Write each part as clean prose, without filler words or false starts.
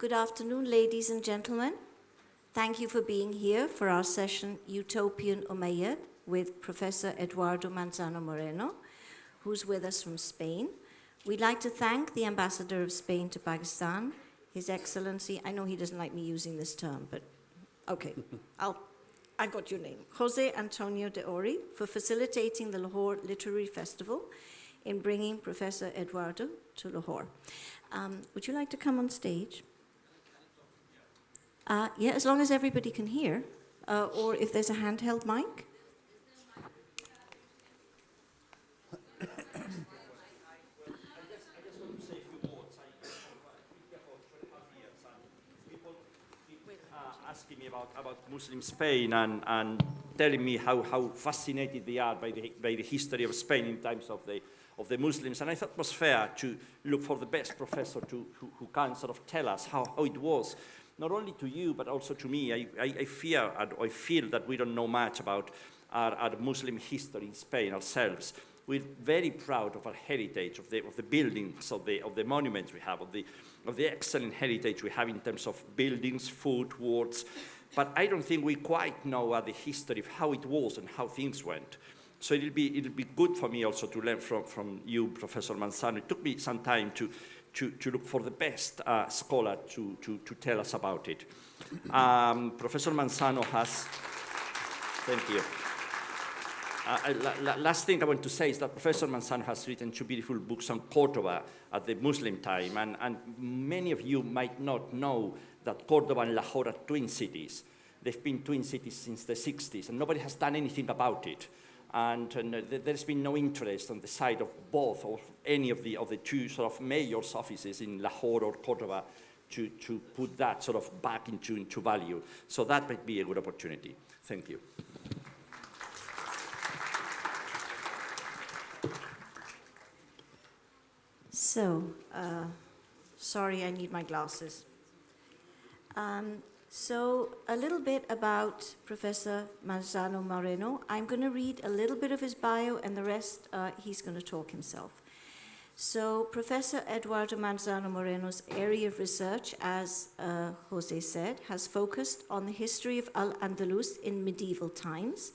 Good afternoon, ladies and gentlemen. Thank you for being here for our session, Utopian Umayyad, with Professor Eduardo Manzano Moreno, who's with us from Spain. We'd like to thank the Ambassador of Spain to Pakistan, His Excellency, I know he doesn't like me using this term, but okay, I got your name, Jose Antonio de Ori, for facilitating the Lahore Literary Festival in bringing Professor Eduardo to Lahore. Would you like to come on stage? Yeah, as long as everybody can hear, or if there's a handheld mic. Asking me about Muslim Spain and telling me how fascinated they are by the history of Spain in times of the Muslims. And I thought it was fair to look for the best professor who can sort of tell us how it was, not only to you, but also to me. I fear and I feel that we don't know much about our Muslim history in Spain ourselves. We're very proud of our heritage, of the buildings, of the monuments we have, of the excellent heritage we have in terms of buildings, food, words. But I don't think we quite know the history of how it was and how things went. So it'll be good for me also to learn from you, Professor Manzano. It took me some time to look for the best scholar to tell us about it. Professor Manzano has, thank you. Last thing I want to say is that Professor Manzano has written 2 beautiful books on Cordoba at the Muslim time, and many of you might not know that Cordoba and Lahore are twin cities. They've been twin cities since the 60s, and nobody has done anything about it. And there's been no interest on the side of both or any of the 2 sort of mayor's offices in Lahore or Cordoba to put that sort of back into value. So that might be a good opportunity. Thank you. So, sorry, I need my glasses. So, a little bit about Professor Manzano Moreno. I'm going to read a little bit of his bio, and the rest he's going to talk himself. So, Professor Eduardo Manzano Moreno's area of research, as Jose said, has focused on the history of Al-Andalus in medieval times.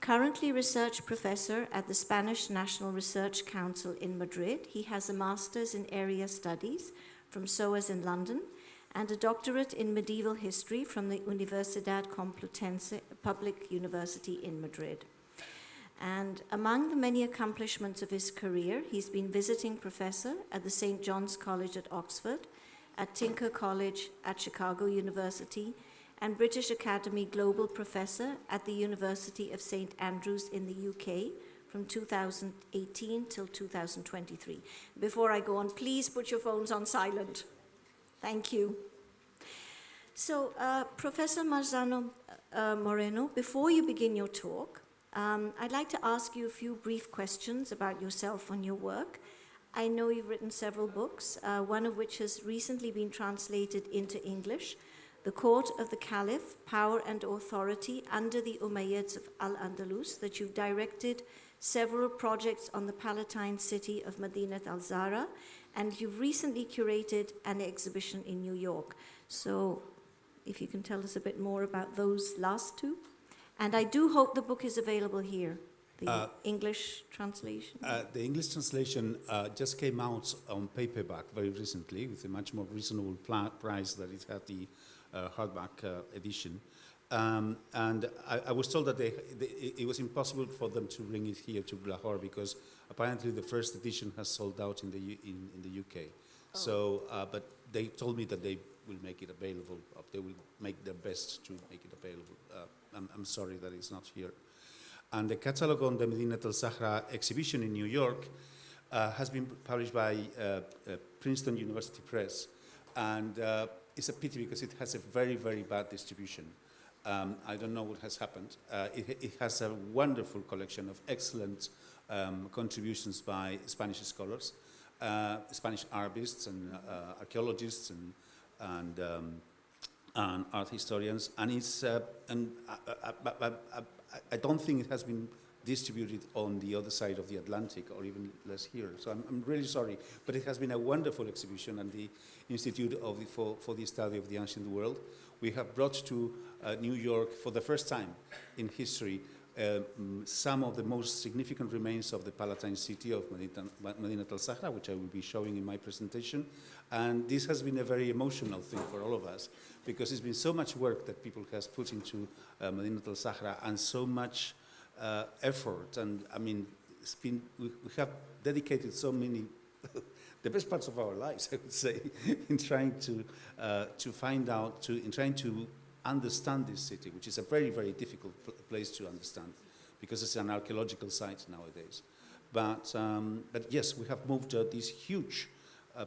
Currently research professor at the Spanish National Research Council in Madrid. He has a master's in area studies from SOAS in London and a doctorate in medieval history from the Universidad Complutense Public University in Madrid. And among the many accomplishments of his career, he's been visiting professor at the St. John's College at Oxford, at Tinker College at Chicago University, and British Academy Global Professor at the University of St. Andrews in the UK from 2018 till 2023. Before I go on, please put your phones on silent. Thank you. So, Professor Manzano Moreno, before you begin your talk, I'd like to ask you a few brief questions about yourself and your work. I know you've written several books, one of which has recently been translated into English, The Court of the Caliph, Power and Authority Under the Umayyads of Al-Andalus, that you've directed several projects on the Palatine city of Madinat al-Zahra, and you've recently curated an exhibition in New York. So if you can tell us a bit more about those last 2. And I do hope the book is available here, the English translation. The English translation just came out on paperback very recently with a much more reasonable price than it had the hardback edition. And I was told that it was impossible for them to bring it here to Lahore because apparently the first edition has sold out in the UK. Oh. So, but they told me that they will make it available. They will make their best to make it available. I'm sorry that it's not here. And the catalog on the Madinat al-Zahra exhibition in New York has been published by Princeton University Press. And it's a pity because it has a very, very bad distribution. I don't know what has happened. It has a wonderful collection of excellent contributions by Spanish scholars, Spanish Arabists and archaeologists and art historians. And it's I don't think it has been distributed on the other side of the Atlantic, or even less here. So I'm really sorry, but it has been a wonderful exhibition, and the Institute for the Study of the Ancient World. We have brought to New York for the first time in history some of the most significant remains of the Palatine city of Madinat al-Zahra, which I will be showing in my presentation. And this has been a very emotional thing for all of us, because it's been so much work that people has put into Madinat al-Zahra, and so much effort. And I mean, it's been, we have dedicated so many, the best parts of our lives, I would say, in trying to find out, in trying to understand this city, which is a very, very difficult place to understand, because it's an archaeological site nowadays. But yes, we have moved these huge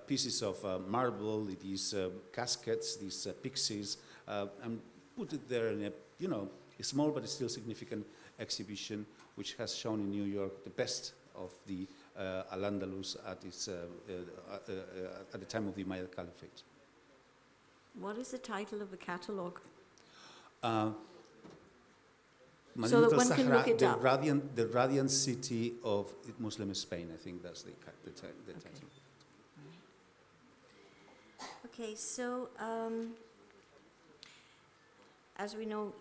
pieces of marble, these caskets, these pyxes, and put it there in a, you know, a small but still significant exhibition, which has shown in New York the best of the Al-Andalus at the time of the Umayyad Caliphate. What is the title of the catalogue? So that one can look it up. The radiant city of Muslim Spain, I think that's the title. Okay, so as we know,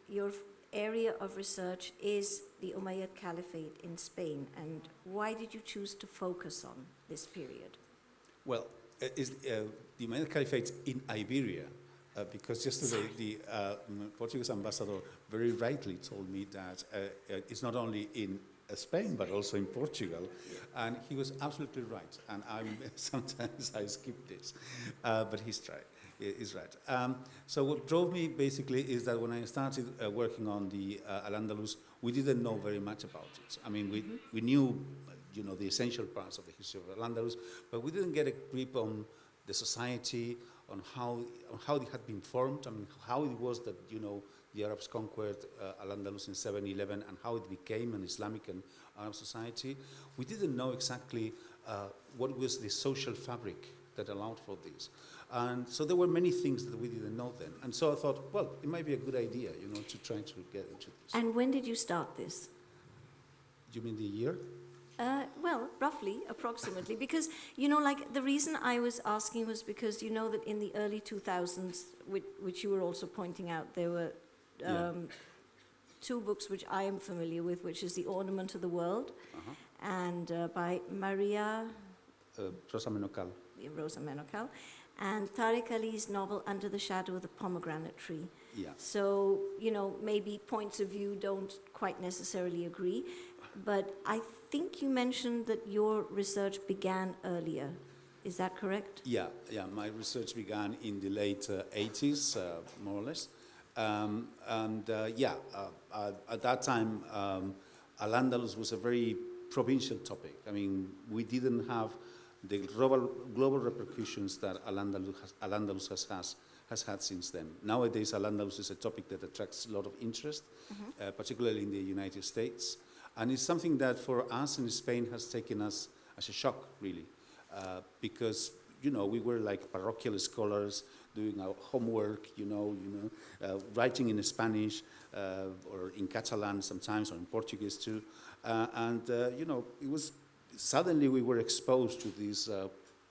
your area of research is the Umayyad Caliphate in Spain, and why did you choose to focus on this period? Well, the Umayyad Caliphate in Iberia, because yesterday the Portuguese ambassador very rightly told me that it's not only in Spain but also in Portugal, and he was absolutely right. And sometimes I skip this, but he's right. So what drove me basically is that when I started working on the Al-Andalus, we didn't know very much about it. I mean, we knew, you know, the essential parts of the history of Al-Andalus, but we didn't get a grip on the society, on how it had been formed. I mean, how it was that, you know, the Arabs conquered Al-Andalus in 711, and how it became an Islamic and Arab society. We didn't know exactly what was the social fabric that allowed for this. And so there were many things that we didn't know then. And so I thought, well, it might be a good idea, you know, to try to get into this. And when did you start this? You mean the year? Well, roughly, approximately, because, you know, like the reason I was asking was because you know that in the early 2000s, which you were also pointing out, there were two books which I am familiar with, which is The Ornament of the World, and by Maria Rosa Menocal. Rosa Menocal, and Tariq Ali's novel Under the Shadow of the Pomegranate Tree. Yeah. So, you know, maybe points of view don't quite necessarily agree, but I think you mentioned that your research began earlier. Is that correct? Yeah. My research began in the late 80s, more or less. At that time, Al-Andalus was a very provincial topic. I mean, we didn't have the global repercussions that Al-Andalus has had since then. Nowadays, Al-Andalus is a topic that attracts a lot of interest, particularly in the United States. And it's something that for us in Spain has taken us as a shock, really, because, you know, we were like parochial scholars doing our homework, writing in Spanish or in Catalan sometimes, or in Portuguese too. It was suddenly we were exposed to this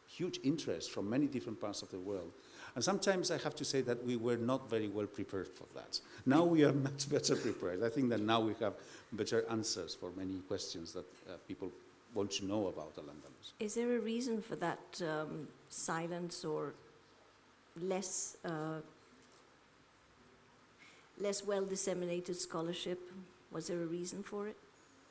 huge interest from many different parts of the world. And sometimes I have to say that we were not very well prepared for that. Now we are much better prepared. I think that now we have better answers for many questions that people want to know about Al-Andalus. Is there a reason for that silence or less well disseminated scholarship? Was there a reason for it?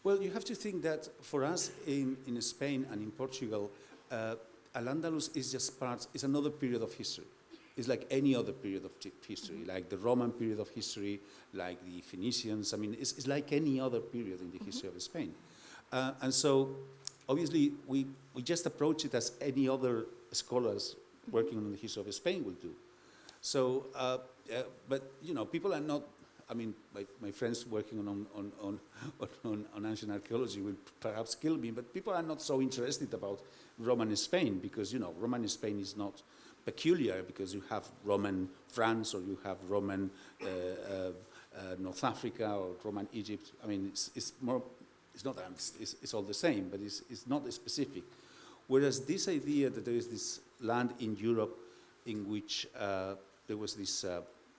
Well, you have to think that for us in Spain and in Portugal, Al-Andalus is just it's another period of history. It's like any other period of history, like the Roman period of history, like the Phoenicians. I mean, it's like any other period in the history of Spain. And so, obviously, we just approach it as any other scholars working on the history of Spain will do. So, but, people are not, I mean, my friends working on ancient archaeology will perhaps kill me, but people are not so interested about Roman Spain because, Roman Spain is not peculiar because you have Roman France or you have Roman North Africa or Roman Egypt. I mean, it's more, it's not, it's all the same, but it's not specific. Whereas this idea that there is this land in Europe in which there was this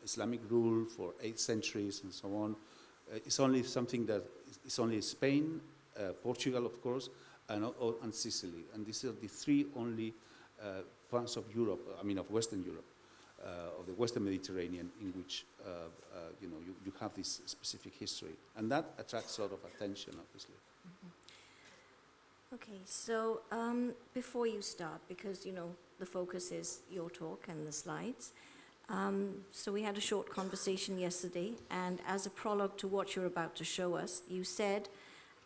Islamic rule for 8 centuries and so on, it's only something that it's only Spain, Portugal, of course, and Sicily. And these are the 3 only parts of Europe, I mean of Western Europe, of the Western Mediterranean, in which you know, you have this specific history. And that attracts sort of attention, obviously. Okay, so before you start, because you know the focus is your talk and the slides, so we had a short conversation yesterday, and as a prologue to what you're about to show us, you said,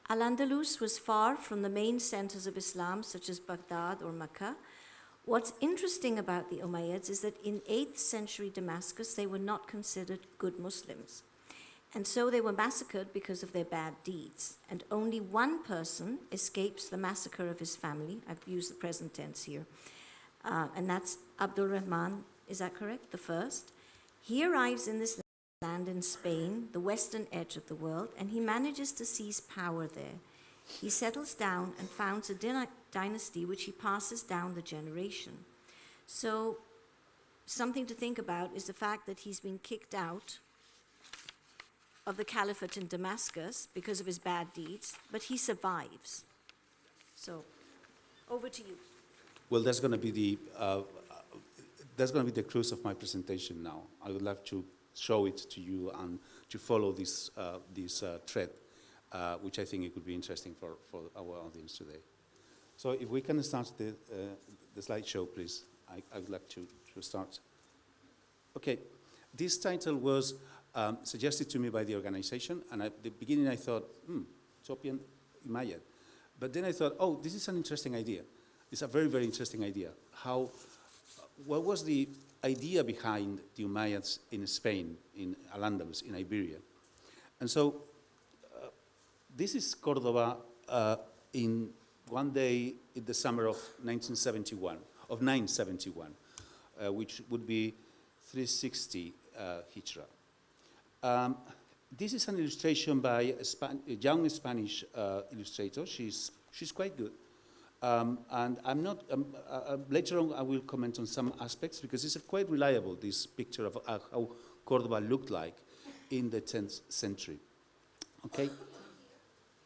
Al-Andalus was far from the main centers of Islam, such as Baghdad or Mecca. What's interesting about the Umayyads is that in 8th century Damascus, they were not considered good Muslims. And so they were massacred because of their bad deeds. And only one person escapes the massacre of his family. I've used the present tense here. And that's Abdul Rahman, is that correct? The first. He arrives in this land in Spain, the western edge of the world, and he manages to seize power there. He settles down and founds a dynasty which he passes down the generation. So something to think about is the fact that he's been kicked out of the Caliphate in Damascus because of his bad deeds, but he survives. So, over to you. Well, that's going to be the crux of my presentation now. I would like to show it to you and to follow this thread, which I think it could be interesting for our audience today. So, if we can start the slideshow, please. I would like to start. Okay, this title was suggested to me by the organization, and at the beginning I thought, Utopian Umayyad. But then I thought, oh, this is an interesting idea. It's a very, very interesting idea. What was the idea behind the Umayyads in Spain, in Al-Andalus, in Iberia? And so, this is Cordoba in one day in the summer of 971, which would be 360 Hijra. This is an illustration by a young Spanish illustrator. She's quite good. And I'm not, later on I will comment on some aspects because it's quite reliable, this picture of how Cordoba looked like in the 10th century. Okay?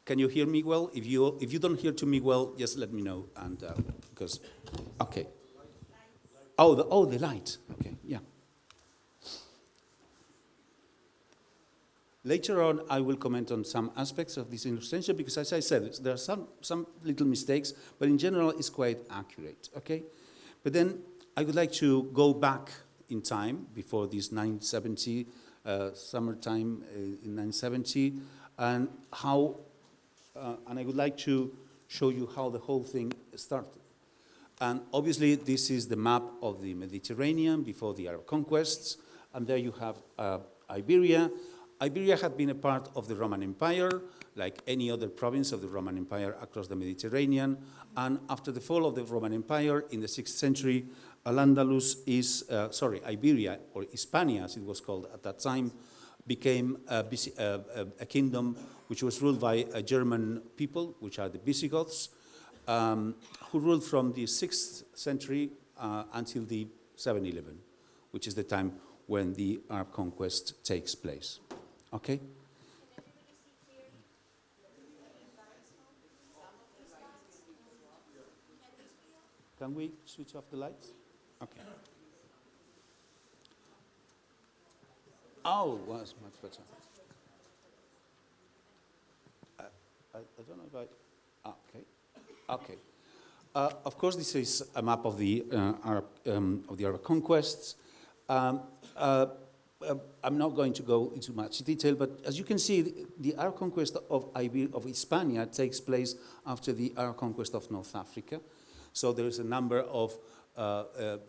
Can you hear me well? If you don't hear to me well, just let me know. And because, okay. Oh, the light. Okay, yeah. Later on, I will comment on some aspects of this illustration because, as I said, there are some little mistakes, but in general, it's quite accurate, okay? But then I would like to go back in time before this 970, summertime in 970, and and I would like to show you how the whole thing started. And obviously, this is the map of the Mediterranean before the Arab conquests, and there you have Iberia. Iberia had been a part of the Roman Empire, like any other province of the Roman Empire across the Mediterranean. And after the fall of the Roman Empire in the 6th century, Al-Andalus Iberia, or Hispania as it was called at that time, became a kingdom which was ruled by a German people, which are the Visigoths, who ruled from the 6th century until the 711, which is the time when the Arab conquest takes place. Okay? Can we switch off the lights? Okay. Oh, it was much better. I don't know if okay. Okay. Of course, this is a map of the Arab conquests. I'm not going to go into much detail, but as you can see, the Arab conquest of Hispania takes place after the Arab conquest of North Africa. So there is a number of,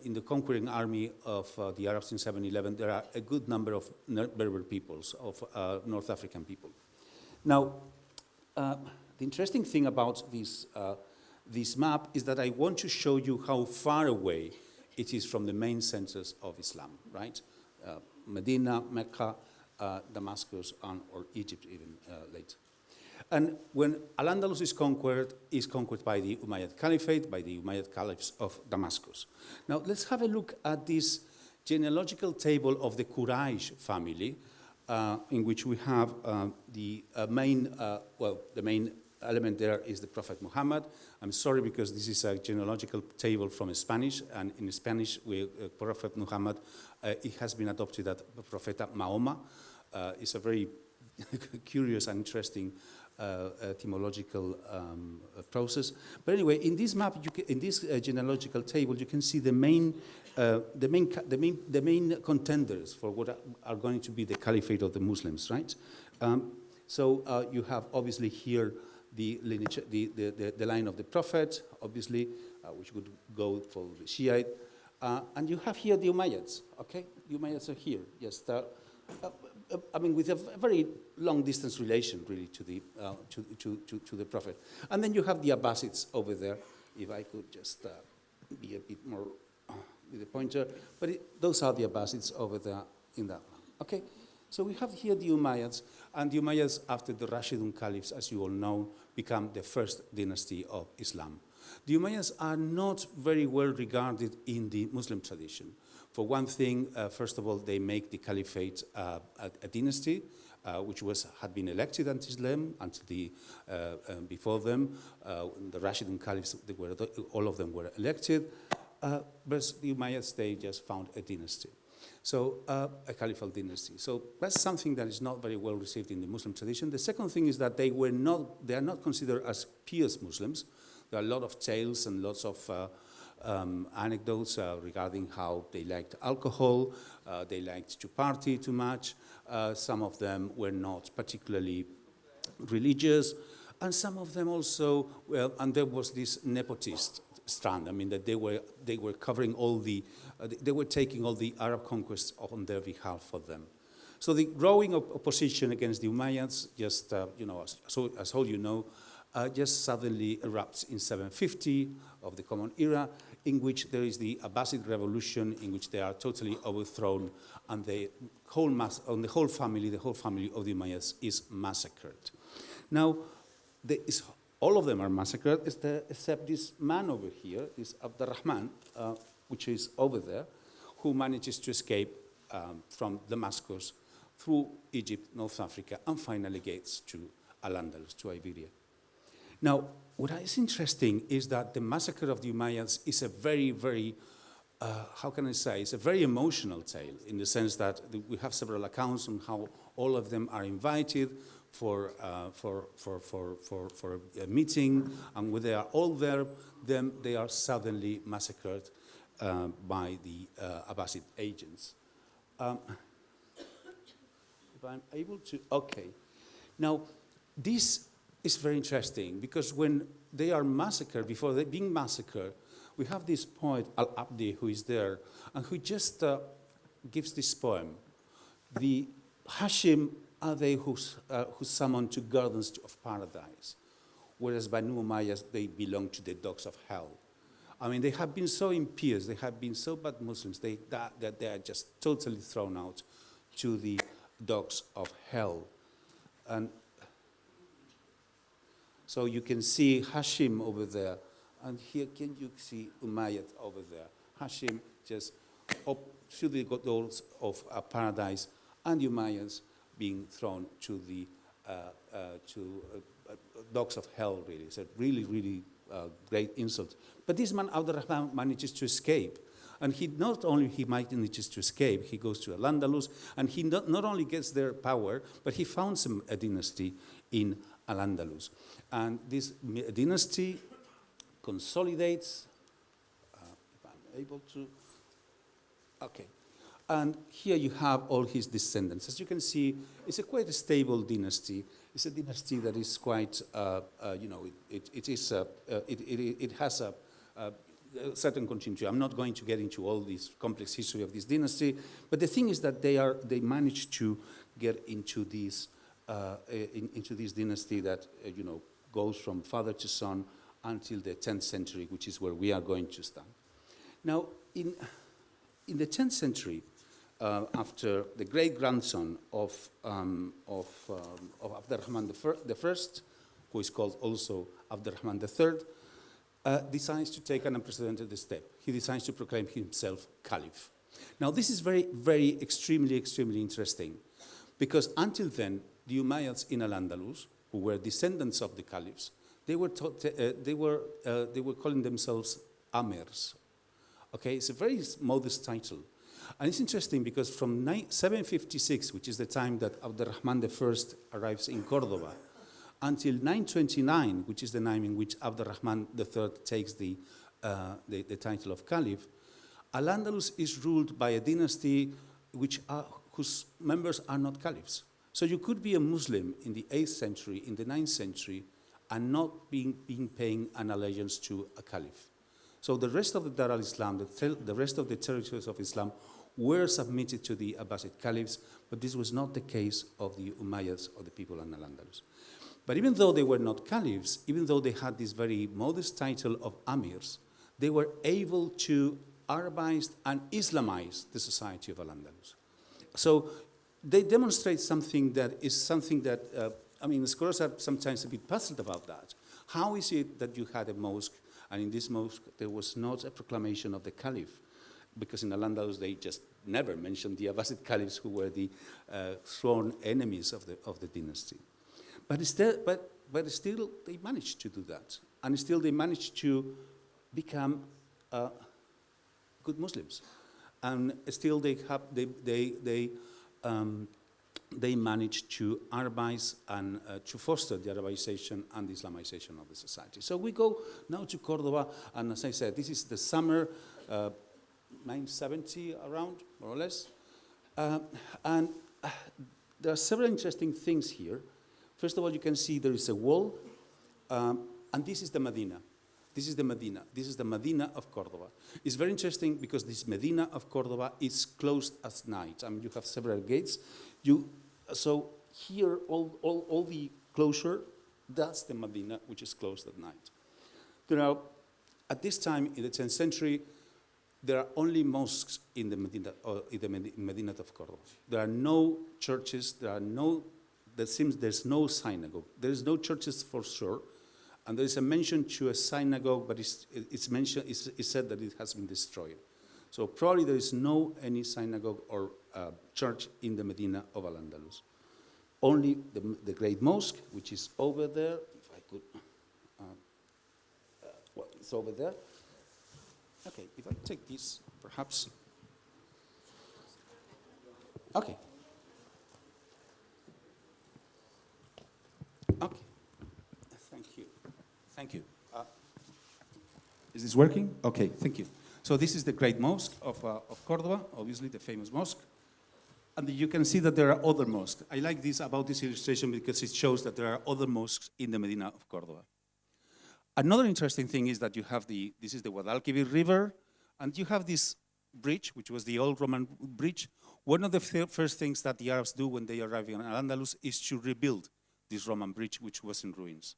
in the conquering army of the Arabs in 711, there are a good number of Berber peoples, of North African people. Now, the interesting thing about this map is that I want to show you how far away it is from the main centers of Islam, right? Medina, Mecca, Damascus or Egypt even later. And when Al-Andalus is conquered by the Umayyad Caliphate, by the Umayyad Caliphs of Damascus. Now let's have a look at this genealogical table of the Quraysh family, in which we have the main element there is the Prophet Muhammad. I'm sorry because this is a genealogical table from Spanish, and in Spanish, Prophet Muhammad, it has been adopted as Profeta Mahoma. It's a very curious and interesting etymological process. But anyway, in this map, in this genealogical table, you can see the main contenders for what are going to be the Caliphate of the Muslims, right? So you have obviously here the lineage, the line of the Prophet, obviously, which would go for the Shiite, and you have here the Umayyads. Okay, the Umayyads are here. Yes, I mean, with a very long distance relation, really, to the Prophet. And then you have the Abbasids over there. If I could just be a bit more with the pointer, but those are the Abbasids over there in that one. Okay, so we have here the Umayyads, and the Umayyads, after the Rashidun Caliphs, as you all know, become the first dynasty of Islam. The Umayyads are not very well regarded in the Muslim tradition. For one thing, first of all, they make the Caliphate a dynasty, which had been elected until them, before them. The Rashidun Caliphs, all of them were elected. But the Umayyads, they just found a dynasty. So a caliphal dynasty. So that's something that is not very well received in the Muslim tradition. The second thing is that they are not considered as pious Muslims. There are a lot of tales and lots of anecdotes regarding how they liked alcohol, they liked to party too much. Some of them were not particularly religious, and some of them also, and there was this nepotist strand. I mean, that they were covering all they were taking all the Arab conquests on their behalf for them. So the growing opposition against the Umayyads, just as all you know, just suddenly erupts in 750 of the Common Era, in which there is the Abbasid revolution, in which they are totally overthrown, and the whole family of the Umayyads is massacred. Now, all of them are massacred, except this man over here, this Abdurrahman, which is over there, who manages to escape from Damascus through Egypt, North Africa, and finally gets to Al-Andalus, to Iberia. Now, what is interesting is that the massacre of the Umayyads is a very, very, how can I say, it's a very emotional tale, in the sense that we have several accounts on how all of them are invited for a meeting, and when they are all there, then they are suddenly massacred by the Abbasid agents. If I'm able to, okay. Now, this is very interesting, because when they are massacred, before they being massacred, we have this poet, Al-Abdi, who is there, and who just gives this poem. The Hashim are they who summon to gardens of paradise, whereas Banu Umayyad, they belong to the dogs of hell. I mean, they have been so impious, they have been so bad Muslims, that they are just totally thrown out to the dogs of hell. And so you can see Hashim over there, and here can you see Umayyad over there. Hashim just up to the doors of paradise, and Umayyads being thrown to the dogs of hell, really. It's a really, really great insult. But this man, Abdurrahman, manages to escape. And he manages to escape, he goes to Al-Andalus, and he not only gets their power, but he founds a dynasty in Al-Andalus. And this dynasty consolidates, if I'm able to, okay. And here you have all his descendants. As you can see, it's quite a stable dynasty. It's a dynasty that is quite, it has a certain continuity. I'm not going to get into all this complex history of this dynasty, but the thing is that they managed to get into this dynasty that goes from father to son until the 10th century, which is where we are going to stand. Now, in the 10th century, after the great-grandson of Abdurrahman the First, who is called also Abdurrahman the Third, decides to take an unprecedented step. He decides to proclaim himself Caliph. Now, this is very, extremely interesting, because until then, the Umayyads in Al-Andalus, who were descendants of the Caliphs, they were calling themselves Amirs. Okay, it's a very modest title. And it's interesting because from 756, which is the time that Abdurrahman I arrives in Cordoba, until 929, which is the time in which Abdurrahman III takes the title of Caliph, Al-Andalus is ruled by a dynasty whose members are not caliphs. So you could be a Muslim in the 8th century, in the 9th century, and not paying an allegiance to a caliph. So the rest of the Dar al-Islam, the rest of the territories of Islam, were submitted to the Abbasid caliphs, but this was not the case of the Umayyads or the people in Al-Andalus. But even though they were not caliphs, even though they had this very modest title of amirs, they were able to Arabize and Islamize the society of Al-Andalus. So they demonstrate something that, scholars are sometimes a bit puzzled about that. How is it that you had a mosque, and in this mosque there was not a proclamation of the caliph? Because in Al-Andalus they just never mentioned the Abbasid caliphs, who were the sworn enemies of the dynasty. But still they managed to do that, and still they managed to become good Muslims, and still they managed to Arabize and to foster the Arabization and the Islamization of the society. So we go now to Cordoba, and as I said, this is the summer 970 around, more or less, and there are several interesting things here. First of all, you can see there is a wall, and this is the Medina. This is the Medina. This is the Medina of Cordoba. It's very interesting because this Medina of Cordoba is closed at night. I mean, you have several gates. So here, all the closure, that's the Medina, which is closed at night. At this time, in the 10th century, there are only mosques in the Medina, or in the Medina of Cordoba. There are no churches. There's no synagogue. There is no churches for sure. And there is a mention to a synagogue, but it's said that it has been destroyed. So probably there is no any synagogue or church in the Medina of Al-Andalus. Only the great mosque, which is over there. If I could, it's over there. Okay, if I take this, perhaps. Okay. Okay. Thank you. Is this working? Okay, thank you. So this is the great mosque of Cordoba, obviously the famous mosque. And you can see that there are other mosques. I like this about this illustration because it shows that there are other mosques in the Medina of Cordoba. Another interesting thing is that you have this is the Guadalquivir River, and you have this bridge, which was the old Roman bridge. One of the first things that the Arabs do when they arrive in Al-Andalus is to rebuild this Roman bridge, which was in ruins.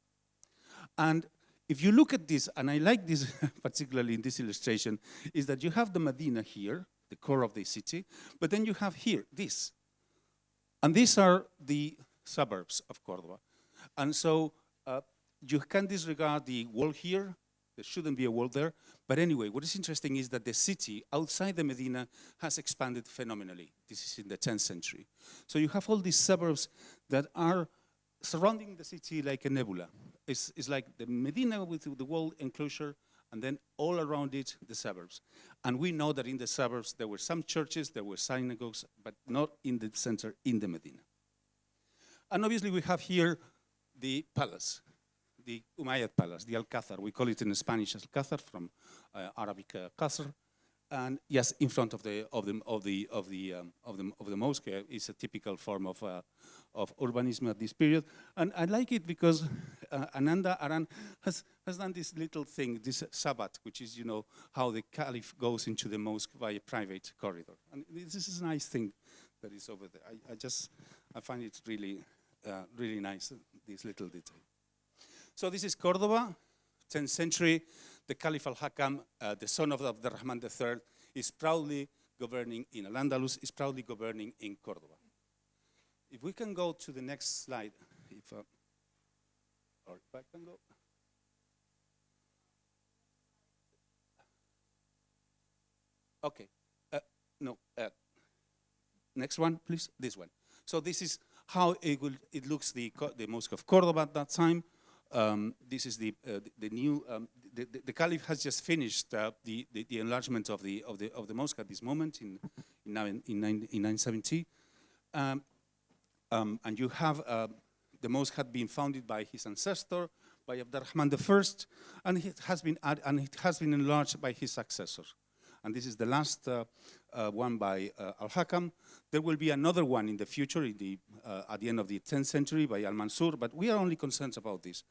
And if you look at this, and I like this particularly in this illustration, is that you have the Medina here, the core of the city, but then you have here, this. And these are the suburbs of Cordoba. And so you can disregard the wall here. There shouldn't be a wall there. But anyway, what is interesting is that the city outside the Medina has expanded phenomenally. This is in the 10th century. So you have all these suburbs that are surrounding the city like a nebula. It's like the Medina with the wall enclosure, and then all around it, the suburbs. And we know that in the suburbs, there were some churches, there were synagogues, but not in the center, in the Medina. And obviously, we have here the palace, the Umayyad palace, the Alcázar. We call it in Spanish Alcázar, from Arabic Qasr. And yes, in front of the mosque is a typical form of urbanism at this period. And I like it because Ananda Aran has done this little thing, this Sabbat, which is, how the Caliph goes into the mosque by a private corridor. And this is a nice thing that is over there. I find it really, really nice, this little detail. So this is Cordoba, 10th century. The Caliph al-Hakam, the son of Abdurrahman III, is proudly governing in Al-Andalus, is proudly governing in Cordoba. If we can go to the next slide, or if I can go. Okay, no, next one, please, this one. So this is how it looks, the Mosque of Cordoba at that time. This is the new, the Caliph has just finished the enlargement of the mosque at this moment in 970. And you have, the mosque had been founded by his ancestor, by Abdurrahman I, and it has been enlarged by his successor. And this is the last one by Al-Hakam. There will be another one in the future, at the end of the 10th century, by Al-Mansur, but we are only concerned about this.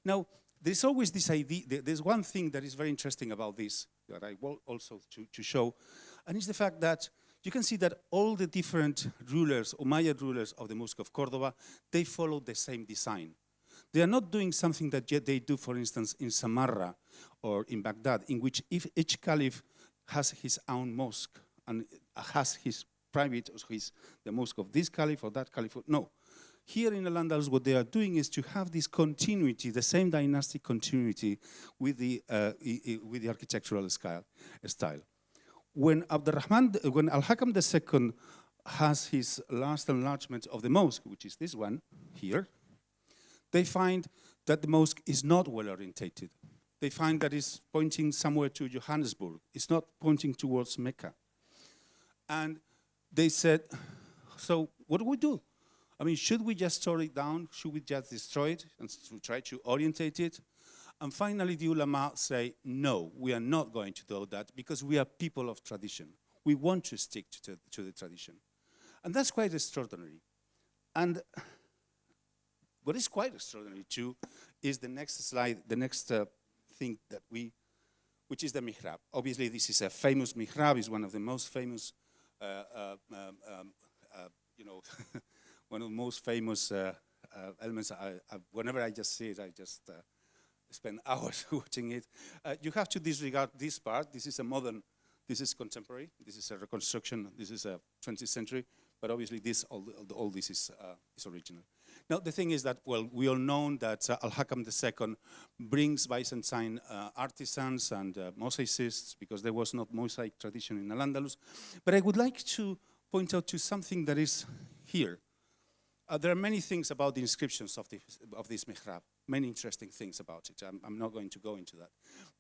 Now, there's always this idea, there's one thing that is very interesting about this, that I want also to show, and it's the fact that you can see that all the different rulers, Umayyad rulers of the Mosque of Cordoba, they follow the same design. They are not doing something that they do, for instance, in Samarra or in Baghdad, in which each caliph has his own mosque and has his private, the mosque of this caliph or that caliph. No. Here in Al-Andalus, what they are doing is to have this continuity, the same dynastic continuity with the architectural style. When Al-Hakam II has his last enlargement of the mosque, which is this one here, they find that the mosque is not well orientated. They find that it's pointing somewhere to Johannesburg. It's not pointing towards Mecca. And they said, so what do we do? I mean, should we just tear it down? Should we just destroy it and try to orientate it? And finally, the ulama say, no, we are not going to do that because we are people of tradition. We want to stick to the tradition. And that's quite extraordinary. And what is quite extraordinary, too, is the next slide, the next thing that which is the mihrab. Obviously, this is a famous mihrab. It's one of the most famous, one of the most famous elements. Whenever I just see it, I just spend hours watching it. You have to disregard this part. This is a modern, this is contemporary. This is a reconstruction. This is a 20th century. But obviously, all this is original. Now, the thing is that, well, we all know that Al-Hakam II brings Byzantine artisans and mosaicists because there was not mosaic tradition in Al-Andalus. But I would like to point out to something that is here. There are many things about the inscriptions of this mihrab, many interesting things about it. I'm not going to go into that.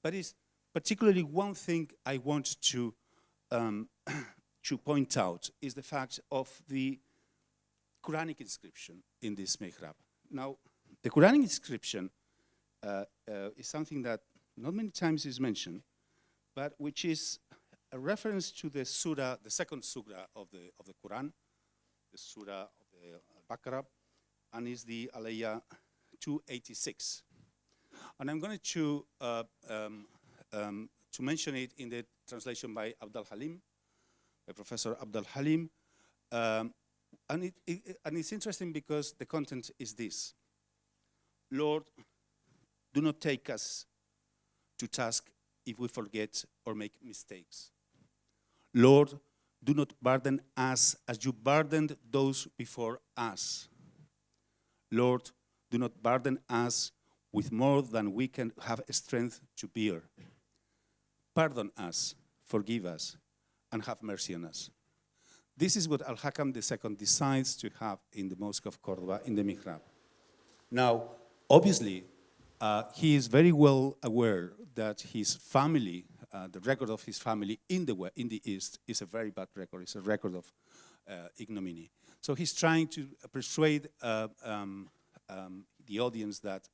But it's particularly one thing I want to point out is the fact of the Quranic inscription in this mihrab. Now, the Quranic inscription is something that not many times is mentioned, but which is a reference to the surah, the second surah of the Quran, the surah of the Al-Baqarah, and is the Aliyah 286. And I'm going to mention it in the translation by Abdul Halim, by Professor Abdul Halim. And it's interesting because the content is this. Lord, do not take us to task if we forget or make mistakes. Lord, do not burden us as you burdened those before us. Lord, do not burden us with more than we can have strength to bear. Pardon us, forgive us, and have mercy on us. This is what Al-Hakam II decides to have in the Mosque of Cordoba, in the mihrab. Now, obviously, he is very well aware that his family, the record of his family in the East is a very bad record. It's a record of ignominy. So he's trying to persuade the audience that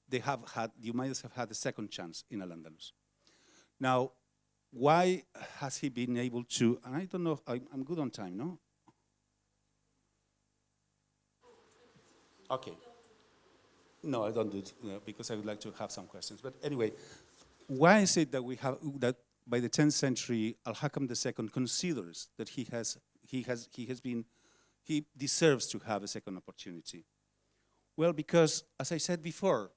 the Umayyads have had a second chance in Al-Andalus. Now, why has he been able to, and I don't know, I'm good on time, no? Okay. No, I don't do it because I would like to have some questions. But anyway, why is it that that by the 10th century, Al-Hakam II considers that he deserves to have a second opportunity? Well, because, as I said before,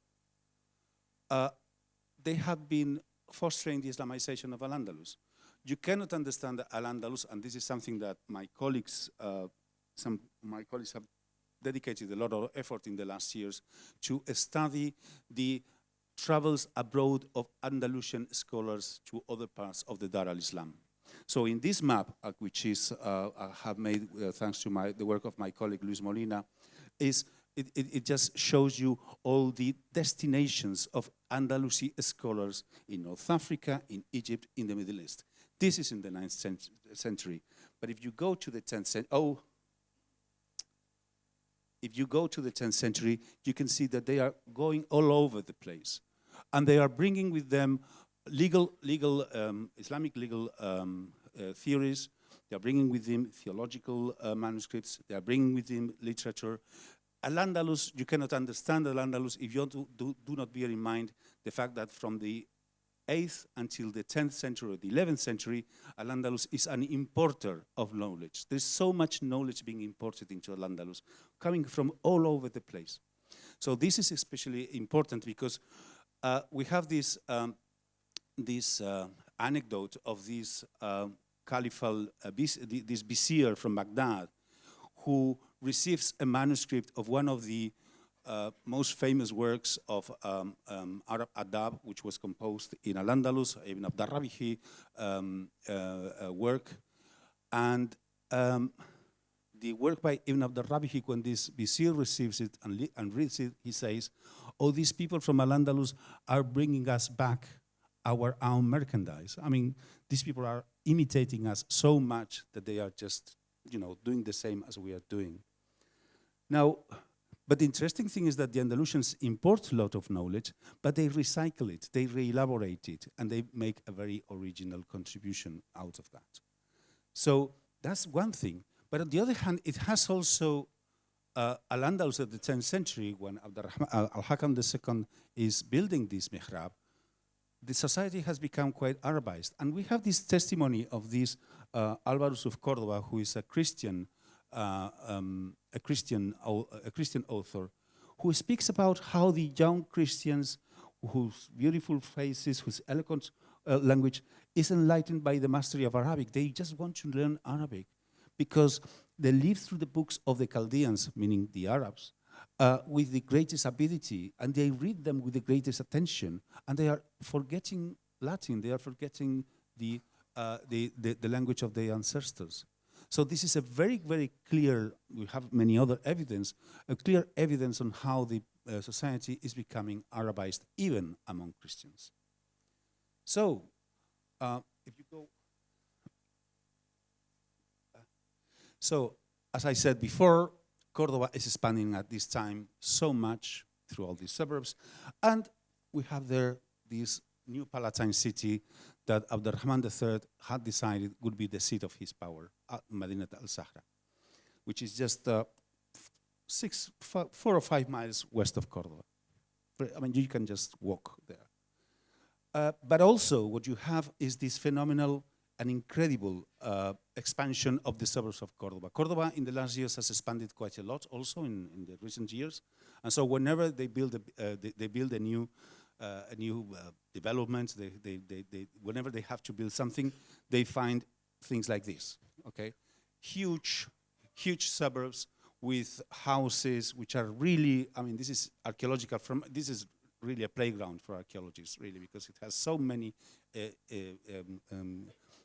they have been fostering the Islamization of Al-Andalus. you cannot understand Al-Andalus, and this is something that my colleagues, my colleagues have dedicated a lot of effort in the last years to study the travels abroad of Andalusian scholars to other parts of the Dar al-Islam. So in this map, which is I have made thanks to the work of my colleague Luis Molina, it just shows you all the destinations of Andalusi scholars in North Africa, in Egypt, in the Middle East. This is in the 9th century. But if you go to the 10th century, if you go to the 10th century, you can see that they are going all over the place. And they are bringing with them Islamic legal theories. They are bringing with them theological manuscripts. They are bringing with them literature. Al-Andalus, you cannot understand Al-Andalus if you do not bear in mind the fact that from the 8th until the 10th century or the 11th century, Al-Andalus is an importer of knowledge. There's so much knowledge being imported into Al-Andalus, coming from all over the place. So this is especially important because we have this anecdote of this caliphal, this vizier from Baghdad, who receives a manuscript of one of the most famous works of Arab adab, which was composed in Al-Andalus, Ibn Abd-al-Rabihi work. And the work by Ibn Abd-al-Rabihi, when this vizier receives it and reads it, he says, oh, these people from Al-Andalus are bringing us back our own merchandise. I mean, these people are imitating us so much that they are just, doing the same as we are doing. Now, but the interesting thing is that the Andalusians import a lot of knowledge, but they recycle it, they re-elaborate it, and they make a very original contribution out of that. So that's one thing. But on the other hand, it has also Al-Andalus at the 10th century, when Al-Hakam II is building this mihrab, the society has become quite Arabized. And we have this testimony of this Alvarez of Cordoba, who is a Christian author, who speaks about how the young Christians, whose beautiful faces, whose eloquent language is enlightened by the mastery of Arabic. They just want to learn Arabic because they live through the books of the Chaldeans, meaning the Arabs, with the greatest ability, and they read them with the greatest attention, and they are forgetting Latin, they are forgetting the language of their ancestors. So this is a very, very clear, we have many other evidence, a clear evidence on how the society is becoming Arabized, even among Christians. So, if you go, so as I said before, Cordoba is expanding at this time so much through all these suburbs, and we have there this new Palatine city that Abdurrahman III had decided would be the seat of his power, Madinat al-Zahra, which is just 4 or 5 miles west of Cordoba. I mean, you can just walk there. But also, what you have is this phenomenal and incredible expansion of the suburbs of Cordoba. Cordoba, in the last years, has expanded quite a lot, also in the recent years. And so, whenever they build a new development, whenever they have to build something, they find things like this. Okay, huge suburbs with houses which are really, I mean, this is archaeological. This is really a playground for archaeologists, really, because it has so many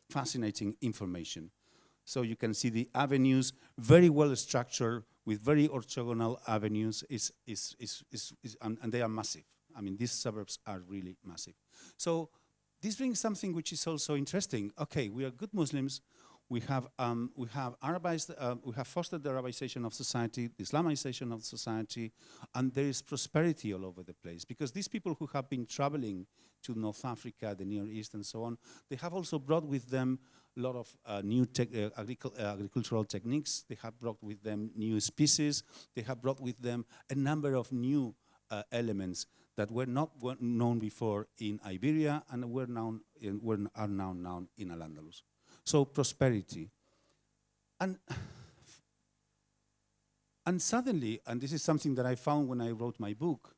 fascinating information. So you can see the avenues, very well structured, with very orthogonal avenues, and they are massive. I mean, these suburbs are really massive. So this brings something which is also interesting. Okay, we are good Muslims. We have Arabized, we have fostered the Arabization of society, the Islamization of society, and there is prosperity all over the place. Because these people who have been traveling to North Africa, the Near East, and so on, they have also brought with them a lot of new agricultural techniques. They have brought with them new species. They have brought with them a number of new elements that were not known before in Iberia and are now known in Al-Andalus. So prosperity. And suddenly, and this is something that I found when I wrote my book,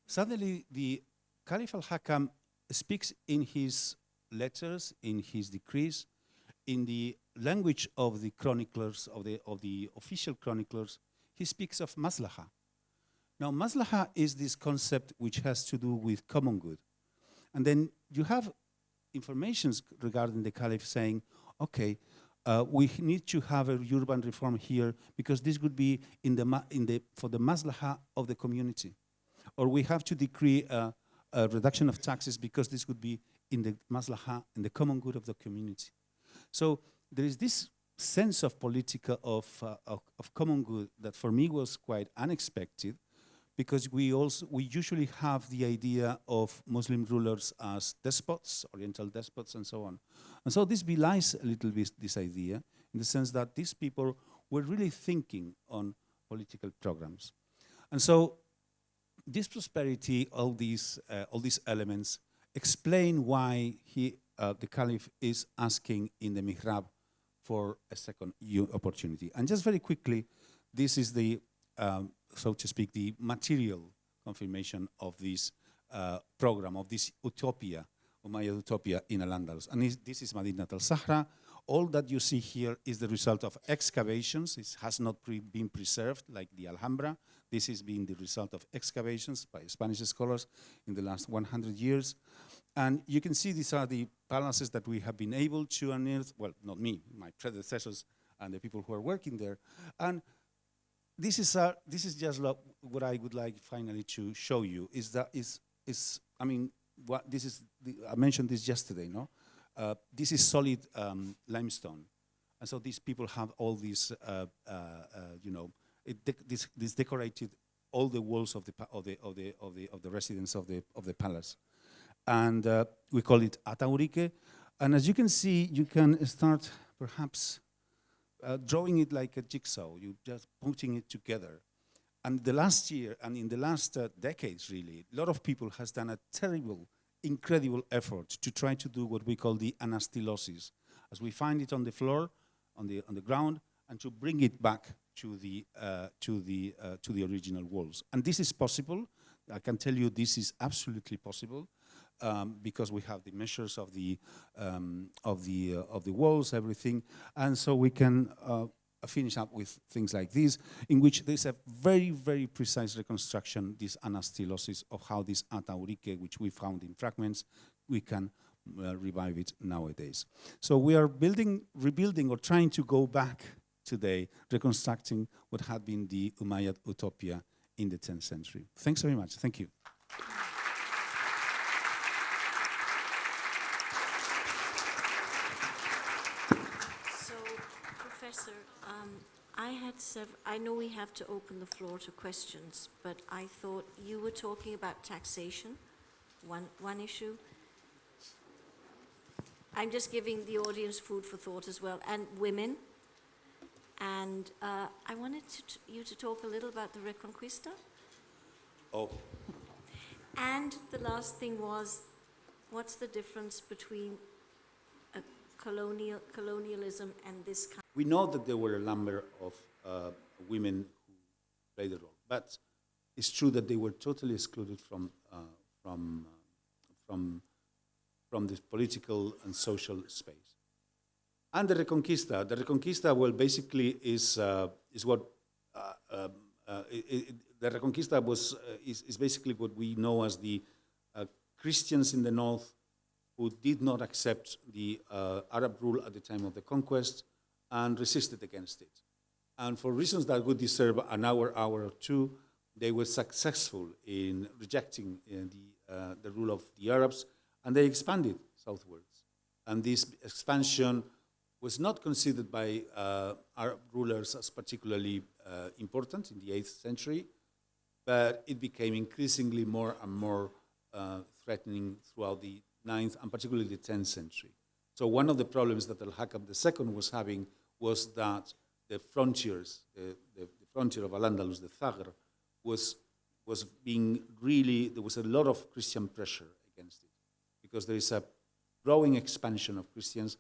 suddenly the Caliph al-Hakam speaks in his letters, in his decrees, in the language of the chroniclers, of the official chroniclers, he speaks of maslaha. Now, maslaha is this concept which has to do with common good. And then you have informations regarding the Caliph saying, okay, we need to have a urban reform here because this would be for the maslaha of the community. Or we have to decree a reduction of taxes because this would be in the maslaha, in the common good of the community. So there is this sense of political, of common good that for me was quite unexpected, because we usually have the idea of Muslim rulers as despots, oriental despots, and so on. And so this belies a little bit this idea, in the sense that these people were really thinking on political programs. And so this prosperity, all these elements, explain why the Caliph is asking in the mihrab for a second opportunity. And just very quickly, this is the so to speak, the material confirmation of this program, of this utopia, Umayyad Utopia in Al-Andalus. And this is Madinat al-Zahra. All that you see here is the result of excavations. It has not been preserved like the Alhambra. This has been the result of excavations by Spanish scholars in the last 100 years. And you can see these are the palaces that we have been able to unearth. Well, not me, my predecessors and the people who are working there. And this is just what I would like finally to show you I mentioned this yesterday, no? This is solid limestone, and so these people have all these, this decorated all the walls of the residence of the palace, and we call it ataurique. And as you can see, you can start perhaps drawing it like a jigsaw. You just putting it together. And the last year, and in the last decades, really, a lot of people has done a terrible, incredible effort to try to do what we call the anastylosis, as we find it on the floor, on the ground, and to bring it back to the original walls. And this is possible. I can tell you this is absolutely possible. Because we have the measures of the walls, everything, and so we can finish up with things like this, in which there's a very, very precise reconstruction, this anastylosis of how this ataurique, which we found in fragments, we can revive it nowadays. So we are rebuilding, or trying to go back today, reconstructing what had been the Umayyad Utopia in the 10th century. Thanks very much. Thank you. I know we have to open the floor to questions, but I thought you were talking about taxation, one issue. I'm just giving the audience food for thought as well, and women. And I wanted you to talk a little about the Reconquista. Oh. And the last thing was, what's the difference between colonialism and this kind? We know that there were a number of women who played a role, but it's true that they were totally excluded from this political and social space. And the Reconquista, well, basically is what the Reconquista is basically what we know as the Christians in the north who did not accept the Arab rule at the time of the conquest and resisted against it. And for reasons that would deserve an hour or two, they were successful in rejecting the rule of the Arabs, and they expanded southwards. And this expansion was not considered by Arab rulers as particularly important in the 8th century, but it became increasingly more and more threatening throughout the 9th and particularly the 10th century. So one of the problems that Al-Hakam II was having was that the frontiers, the frontier of Al-Andalus, the Zahra, was being really, there was a lot of Christian pressure against it, because there is a growing expansion of Christians,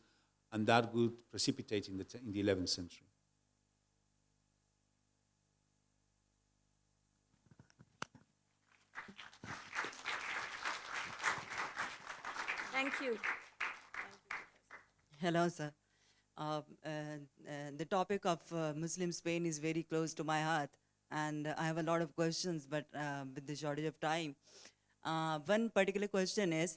and that would precipitate in the 11th century. Thank you. Hello, sir. The topic of Muslim Spain is very close to my heart, and I have a lot of questions, but with the shortage of time, one particular question is,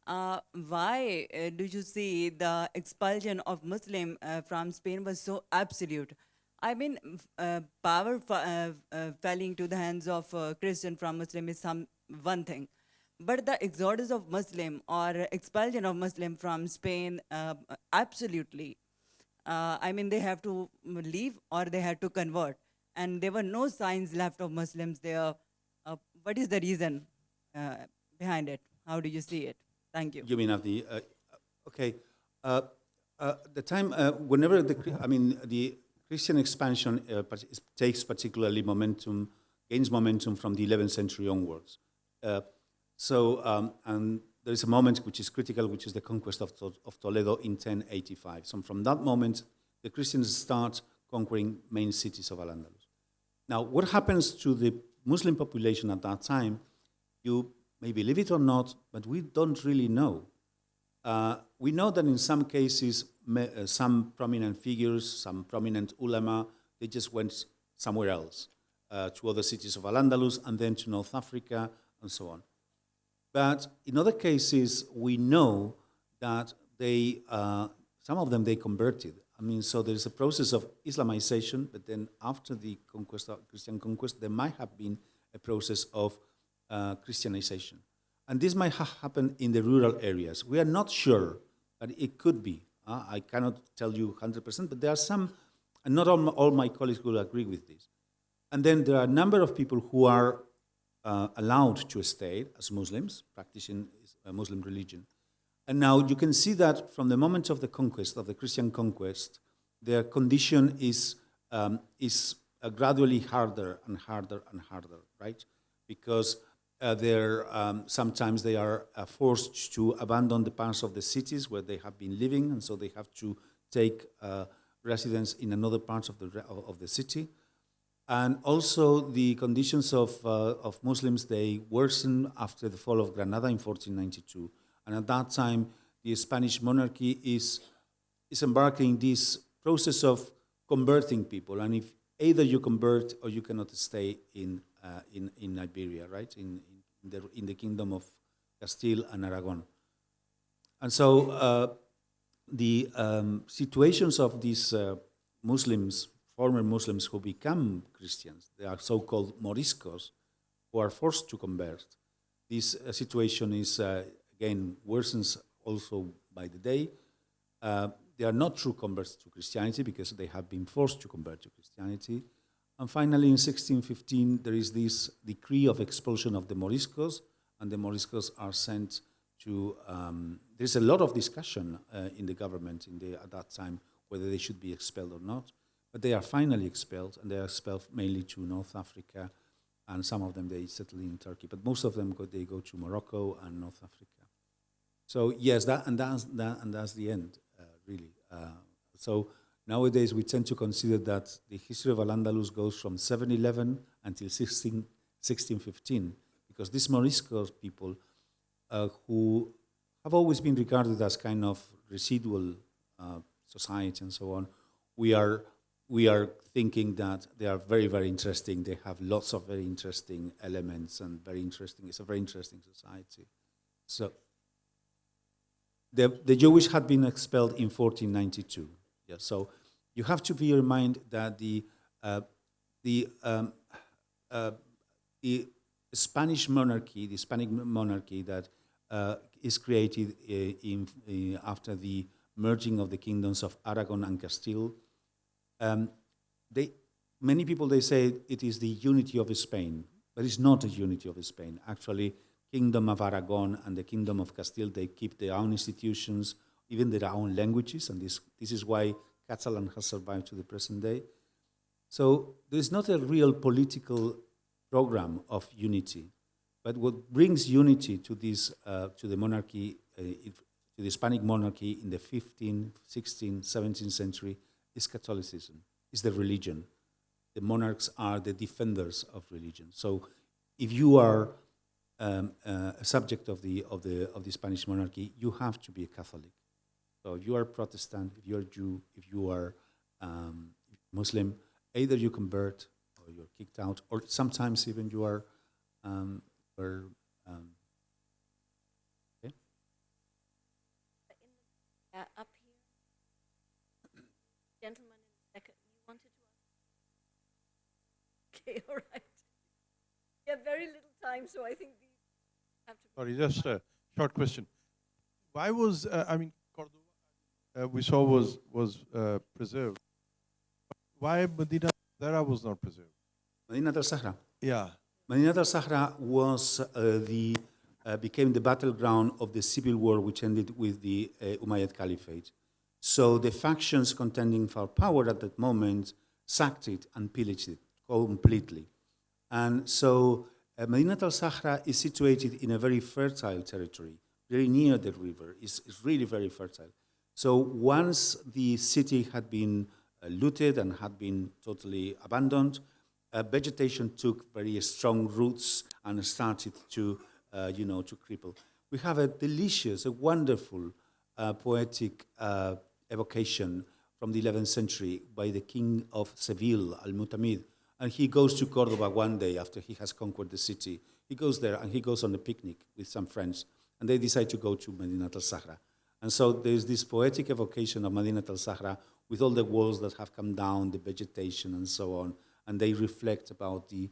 why do you see the expulsion of Muslim from Spain was so absolute? I mean, power falling to the hands of Christian from Muslim is some one thing, but the exodus of Muslim or expulsion of Muslim from Spain, absolutely. I mean, they have to leave or they had to convert, and there were no signs left of Muslims there. What is the reason uh, behind it? How do you see it? Thank you. You mean of the okay? Uh, the time whenever the Christian expansion takes particularly momentum, gains momentum from the 11th century onwards. And there is a moment which is critical, which is the conquest of Toledo in 1085. So from that moment, the Christians start conquering main cities of Al-Andalus. Now, what happens to the Muslim population at that time, you may believe it or not, but we don't really know. We know that in some cases, some prominent figures, some prominent ulama, they just went somewhere else, to other cities of Al-Andalus and then to North Africa and so on. But in other cases, we know that some of them, they converted. I mean, so there's a process of Islamization, but then after the Christian conquest, there might have been a process of Christianization. And this might have happened in the rural areas. We are not sure, but it could be. I cannot tell you 100%, but there are some, and not all my colleagues will agree with this. And then there are a number of people who are allowed to stay as Muslims, practicing a Muslim religion. And now you can see that from the moment of the conquest, of the Christian conquest, their condition is gradually harder and harder and harder, right? Because sometimes they are forced to abandon the parts of the cities where they have been living, and so they have to take residence in another parts of the city. And also the conditions of Muslims, they worsen after the fall of Granada in 1492. And at that time, the Spanish monarchy is embarking this process of converting people. And if either you convert or you cannot stay in Iberia, right? In the kingdom of Castile and Aragon. And so the situations of these Muslims, former Muslims who become Christians, they are so-called Moriscos, who are forced to convert. This situation is, again, worsens also by the day. They are not true converts to Christianity because they have been forced to convert to Christianity. And finally, in 1615, there is this decree of expulsion of the Moriscos, and the Moriscos are sent to, there's a lot of discussion in the government at that time whether they should be expelled or not. But they are finally expelled, and they are expelled mainly to North Africa, and some of them, they settle in Turkey. But most of them, they go to Morocco and North Africa. So yes, that's the end, really. So nowadays, we tend to consider that the history of Al-Andalus goes from 711 until 1615, because these Moriscos people, who have always been regarded as kind of residual society and so on, we are thinking that they are very, very interesting. They have lots of very interesting elements and it's a very interesting society. So the Jewish had been expelled in 1492. Yeah, so you have to bear in mind that the Spanish monarchy, the Hispanic monarchy that is created after the merging of the kingdoms of Aragon and Castile, many people, they say it is the unity of Spain, but it's not a unity of Spain. Actually, Kingdom of Aragon and the Kingdom of Castile, they keep their own institutions, even their own languages, and this is why Catalan has survived to the present day. So there's not a real political program of unity, but what brings unity to this, to the monarchy, to the Hispanic monarchy in the 15th, 16th, 17th century is Catholicism, is the religion. The monarchs are the defenders of religion. So if you are a subject of the Spanish monarchy, you have to be a Catholic. So if you are Protestant, if you're Jew, if you are Muslim, either you convert or you're kicked out, or sometimes even you are, or, okay? Up here. Gentleman in the second. You wanted to ask? Okay, all right. We have very little time, so I think these have to be. Sorry, just a short question. Why was, Cordoba, we saw was preserved. Why Madinat al-Zahra was not preserved? Madinat al-Zahra. Yeah. Madinat al-Zahra was became the battleground of the civil war which ended with the Umayyad Caliphate. So the factions contending for power at that moment sacked it and pillaged it completely. And so Madinat al-Zahra is situated in a very fertile territory, very near the river. It's really very fertile. So once the city had been looted and had been totally abandoned, vegetation took very strong roots and started to cripple. We have a delicious, a wonderful poetic evocation from the 11th century by the king of Seville, al-Mutamid. And he goes to Cordoba one day after he has conquered the city. He goes there and he goes on a picnic with some friends. And they decide to go to Madinat al-Zahra. And so there's this poetic evocation of Madinat al-Zahra with all the walls that have come down, the vegetation and so on. And they reflect about the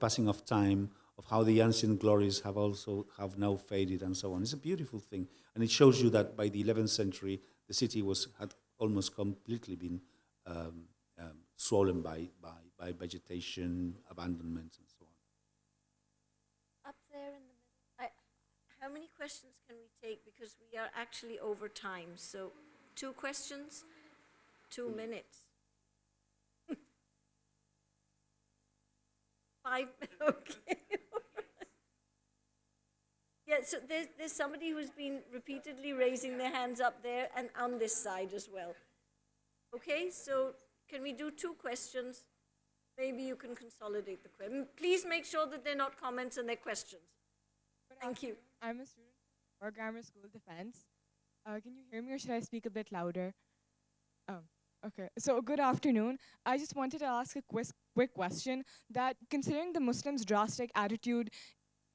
passing of time, of how the ancient glories have now faded and so on. It's a beautiful thing. And it shows you that by the 11th century, the city had almost completely been swollen by vegetation, abandonment, and so on. Up there in the middle. How many questions can we take? Because we are actually over time. So 2 questions, 2 minutes. 5, okay. Yeah, so there's somebody who's been repeatedly raising their hands up there and on this side as well. Okay, so can we do 2 questions? Maybe you can consolidate the question. Please make sure that they're not comments and they're questions. Thank you. I'm a student for Grammar School Defense. Can you hear me or should I speak a bit louder? Oh, okay. So good afternoon. I just wanted to ask a quick question that considering the Muslims' drastic attitude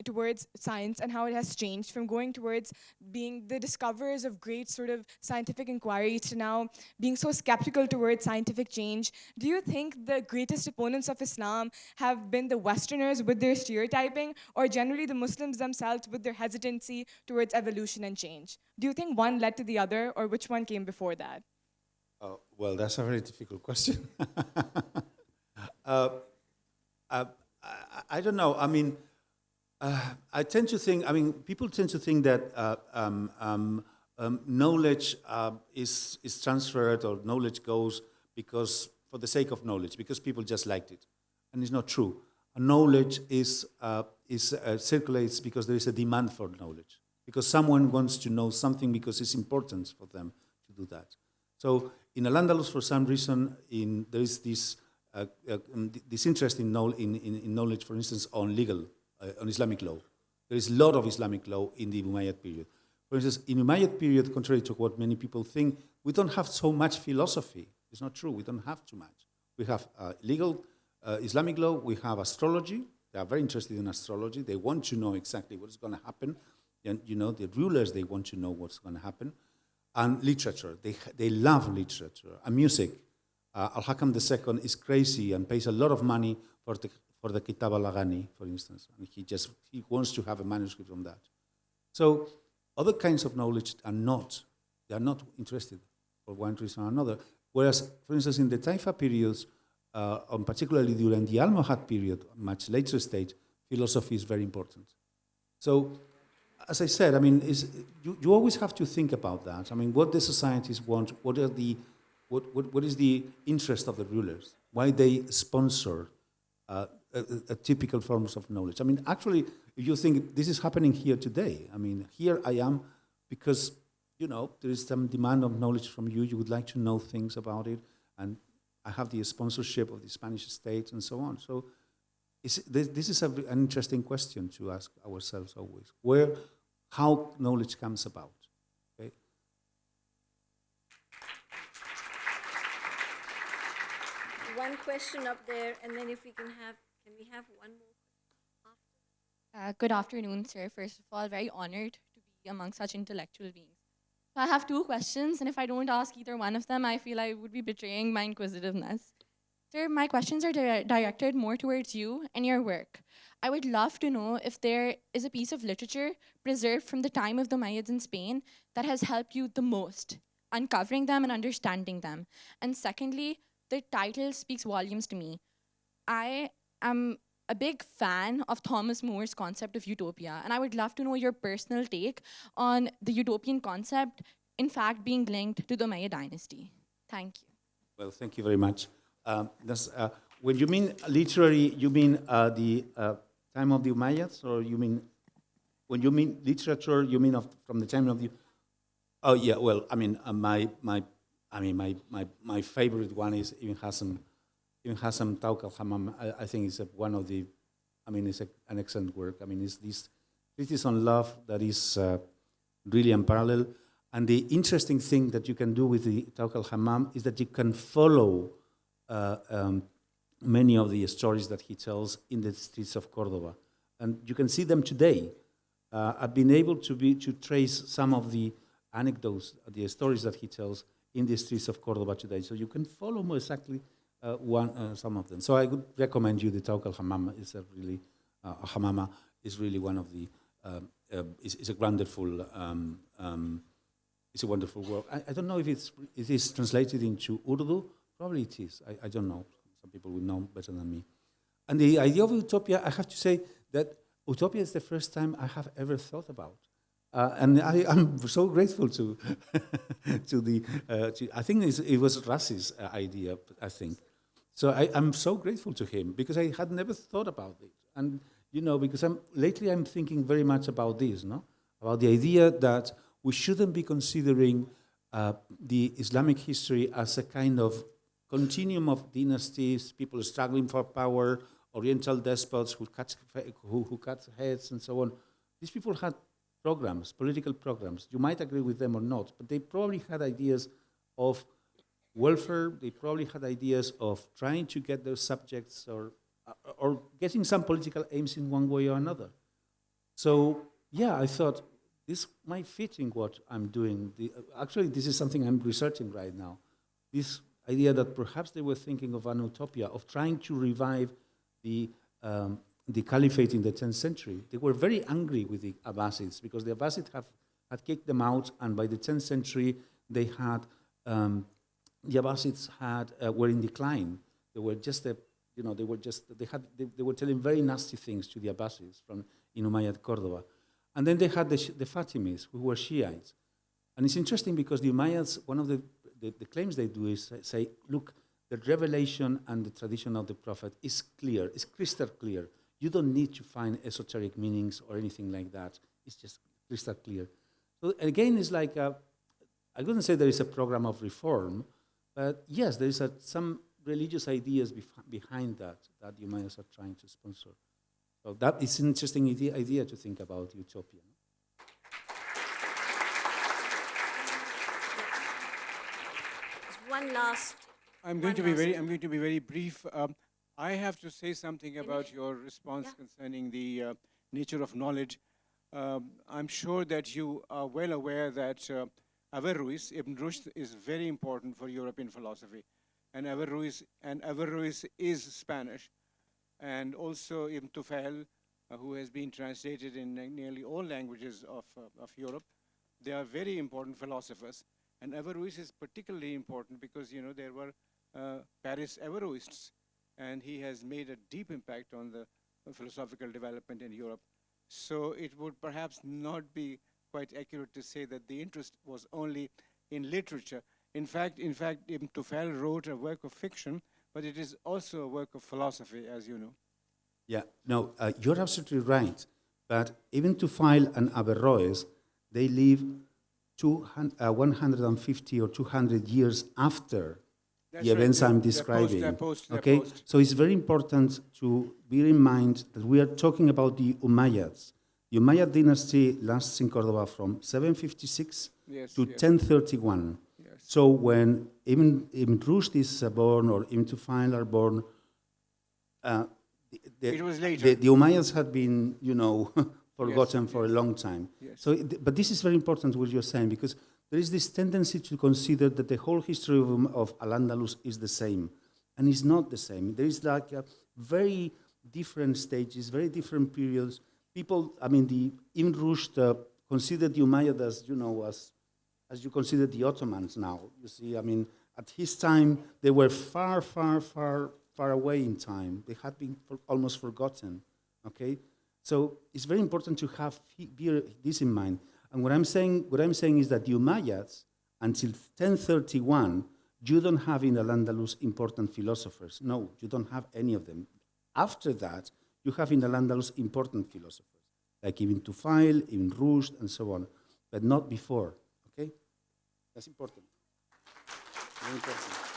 towards science and how it has changed from going towards being the discoverers of great sort of scientific inquiries to now being so skeptical towards scientific change, do you think the greatest opponents of Islam have been the Westerners with their stereotyping or generally the Muslims themselves with their hesitancy towards evolution and change? Do you think one led to the other or which one came before that? Oh, well, that's a very difficult question. I don't know. I mean, people tend to think that knowledge is transferred or knowledge goes for the sake of knowledge, because people just liked it. And it's not true. Knowledge circulates because there is a demand for knowledge, because someone wants to know something because it's important for them to do that. So in Al-Andalus, for some reason, there is this interest in knowledge, for instance, on Islamic law. There is a lot of Islamic law in the Umayyad period. For instance, in Umayyad period, contrary to what many people think, we don't have so much philosophy. It's not true. We don't have too much. We have legal Islamic law. We have astrology. They are very interested in astrology. They want to know exactly what is going to happen. And, the rulers, they want to know what's going to happen. And literature. They love literature. And music. Al-Hakam II is crazy and pays a lot of money for the Kitab al-Aghani, for instance. And he wants to have a manuscript on that. So other kinds of knowledge they are not interested for one reason or another. Whereas, for instance, in the Taifa periods, particularly during the Almohad period, much later stage, philosophy is very important. So, as I said, I mean, you always have to think about that. I mean, what the societies want, what is the interest of the rulers? Why they sponsor a typical forms of knowledge? I mean, actually, if you think this is happening here today, I mean, here I am because, there is some demand of knowledge from you. You would like to know things about it. And I have the sponsorship of the Spanish state and so on. So this is an interesting question to ask ourselves always. How knowledge comes about. one question up there, and then if we can we have one more? Good afternoon, sir. First of all, very honored to be among such intellectual beings. So I have two questions, and if I don't ask either one of them, I feel I would be betraying my inquisitiveness. Sir, my questions are directed more towards you and your work. I would love to know if there is a piece of literature preserved from the time of the Umayyads in Spain that has helped you the most, uncovering them and understanding them. And secondly, the title speaks volumes to me. I am a big fan of Thomas More's concept of utopia, and I would love to know your personal take on the utopian concept, in fact, being linked to the Umayyad dynasty. Thank you. Well, thank you very much. When you mean literary, you mean the time of the Umayyads, or you mean when you mean literature, you mean from the time of the? Oh yeah, well, I mean my favorite one is Ibn Hasan Tawq al-Hammam. I think it's one of the, it's an excellent work. It's this treatise on love that is really unparalleled. And the interesting thing that you can do with the Tawq al-Hammam is that you can follow many of the stories that he tells in the streets of Cordoba. And you can see them today. I've been able to trace some of the anecdotes, the stories that he tells in the streets of Cordoba today. So you can follow more exactly some of them. So I would recommend you the Tawq al-Hammam. It's a really, Hammama is really one of the, it's a wonderful, it's a wonderful work. I don't know if it is translated into Urdu. Probably it is. I don't know. Some people will know better than me. And the idea of utopia, I have to say that utopia is the first time I have ever thought about. And I'm so grateful to I think it was Rassi's idea, I think. So I'm so grateful to him because I had never thought about it. And, because lately I'm thinking very much about this, about the idea that we shouldn't be considering the Islamic history as a kind of continuum of dynasties, people struggling for power, Oriental despots who cut heads and so on. These people had programs, political programs. You might agree with them or not, but they probably had ideas of welfare. They probably had ideas of trying to get their subjects or getting some political aims in one way or another. So, yeah, I thought this might fit in what I'm doing. Actually, this is something I'm researching right now. This idea that perhaps they were thinking of an utopia, of trying to revive the Caliphate in the 10th century. They were very angry with the Abbasids because the Abbasids had kicked them out, and by the 10th century, they had the Abbasids were in decline. They were just they were telling very nasty things to the Abbasids in Umayyad Cordoba. And then they had the Fatimids, who were Shiites. And it's interesting because the Umayyads, one of the claims they do is say, look, the revelation and the tradition of the Prophet is clear, it's crystal clear. You don't need to find esoteric meanings or anything like that. It's just crystal clear. So again, it's like, I wouldn't say there is a program of reform, but yes, there is some religious ideas behind that the Umayyads are trying to sponsor. So that is an interesting idea to think about utopia. One last. I'm going to be very brief. I have to say something about your response concerning the nature of knowledge. I'm sure that you are well aware that Averroes, Ibn Rushd, is very important for European philosophy, and Averroes is Spanish, and also Ibn Tufayl, who has been translated in nearly all languages of Europe. They are very important philosophers. And Averroes is particularly important because, there were Paris Averroists, and he has made a deep impact on the philosophical development in Europe. So it would perhaps not be quite accurate to say that the interest was only in literature. In fact, Ibn Tufayl wrote a work of fiction, but it is also a work of philosophy, as you know. Yeah, no, you're absolutely right. But Ibn Tufayl and Averroes, they live 150 or 200 years after the events I'm describing. They're post. So it's very important to bear in mind that we are talking about the Umayyads. The Umayyad dynasty lasts in Cordoba from 756 to 1031. Yes. So when Ibn Rushd is born, or Ibn Tufayl are born, It was later. the Umayyads had been, forgotten Yes, for a long time. Yes. So, but this is very important what you're saying, because there is this tendency to consider that the whole history of Al-Andalus is the same, and it's not the same. There is like very different stages, very different periods. People, the Ibn Rushd considered the Umayyad as you consider the Ottomans now. You see, at his time, they were far, far, far, far away in time. They had been almost forgotten, okay? So it's very important to have this in mind. And what I'm saying is that the Umayyads, until 1031, you don't have in Al-Andalus important philosophers. No, you don't have any of them. After that, you have in Al-Andalus important philosophers, like Ibn Tufayl, Ibn Rushd, and so on, but not before, okay? That's important. Very important.